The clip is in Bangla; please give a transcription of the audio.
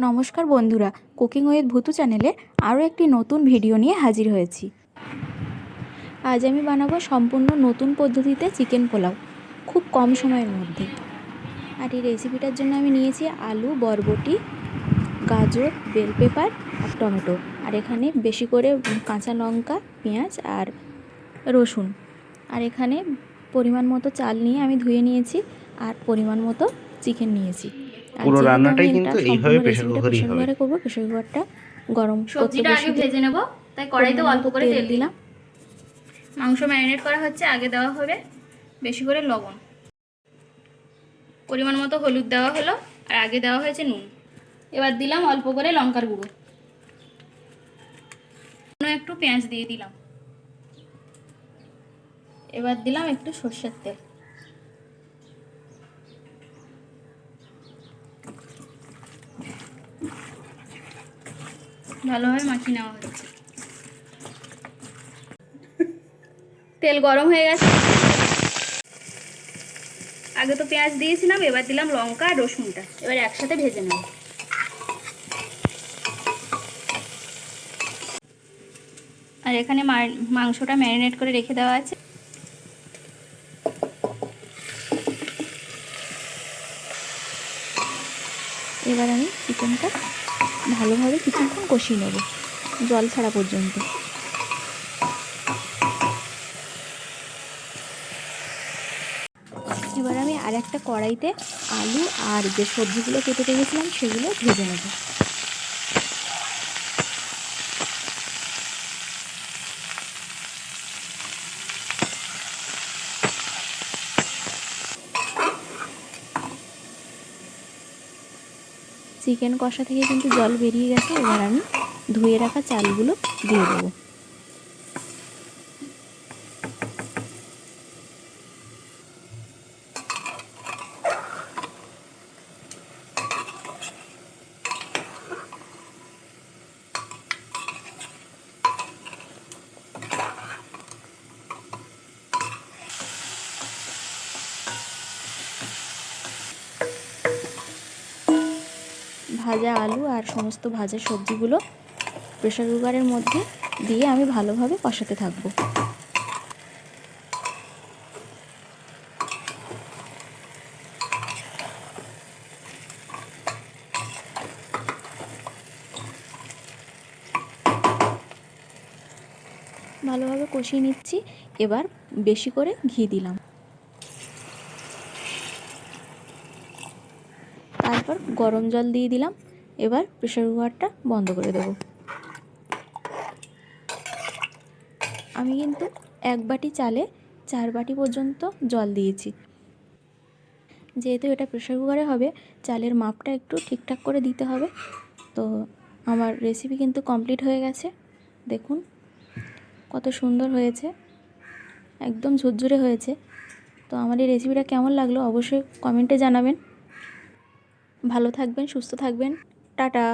নমস্কার বন্ধুরা, কুকিং উইথ ভুতু চ্যানেলে আরও একটি নতুন ভিডিও নিয়ে হাজির হয়েছি। আজ আমি বানাবো সম্পূর্ণ নতুন পদ্ধতিতে চিকেন পোলাও, খুব কম সময়ের মধ্যে। আর এই রেসিপিটার জন্য আমি নিয়েছি আলু, বরবটি, গাজর, বেল পেপার আর টমেটো। আর এখানে বেশি করে কাঁচা লঙ্কা, পেঁয়াজ আর রসুন। আর এখানে পরিমাণ মতো চাল নিয়ে আমি ধুয়ে নিয়েছি, আর পরিমাণ মতো চিকেন নিয়েছি। পুরো রান্নাটাই কিন্তু এইভাবে প্রেসার কুকারেই হবে। করব। প্রেসার কুকারটা গরম সবজিটা আগে ভেজে নেব, তাই কড়াইতে অল্প করে তেল দিলাম। মাংস ম্যারিনেট করা হচ্ছে, আগে দেওয়া হবে বেশি করে লবণ, পরিমাণ মতো হলুদ দেওয়া হলো, আর আগে দেওয়া হয়েছে নুন। এবার দিলাম অল্প করে লঙ্কার গুঁড়ো, একটু পেঁয়াজ দিয়ে দিলাম। এবার দিলাম একটু সরষের তেল। ভালোভাবে মাখিয়ে নেওয়া হচ্ছে। তেল গরম হয়ে গেছে, আগে তো পেঁয়াজ দিয়েছিলাম, এবার দিলাম লঙ্কা আর রসুনটা। এবার একসাথে ভেজে নেব। আর এখানে মাংসটা ম্যারিনেট করে রেখে দেওয়া আছে। এবার আমি চিকেনটা ভালোভাবে কিছুক্ষণ কষিয়ে নেব, জল ছাড়া পর্যন্ত। এবার আমি আরেকটা কড়াইতে আলু আর যে সবজিগুলো কেটে রেখেছিলাম সেগুলো ভেজে নেব। চিকেন কষা থেকে কিন্তু জল বেরিয়ে গেছে। এবার আমি ধুয়ে রাখা চালগুলো দিয়ে দেবো। ভাজা আলু আর সমস্ত ভাজা সবজিগুলো প্রেসার কুকারের মধ্যে দিয়ে আমি ভালোভাবে কষাতে থাকবো। ভালোভাবে কষিয়ে নিচ্ছি। এবার বেশি করে ঘি দিলাম, তারপর গরম জল দিয়ে দিলাম। এবার প্রেসার কুকারটা বন্ধ করে দেব। আমি কিন্তু 1 বাটি চালে 4 বাটি পর্যন্ত জল দিয়েছি। যেহেতু এটা প্রেসার কুকারে হবে, চালের মাপটা একটু ঠিকঠাক করে দিতে হবে। তো আমার রেসিপি কিন্তু কমপ্লিট হয়ে গেছে। দেখুন কত সুন্দর হয়েছে, একদম ঝুরঝুরে হয়েছে। তো আমার এই রেসিপিটা কেমন লাগলো অবশ্যই কমেন্টে জানাবেন। ভালো থাকবেন, সুস্থ থাকবেন, টাটা।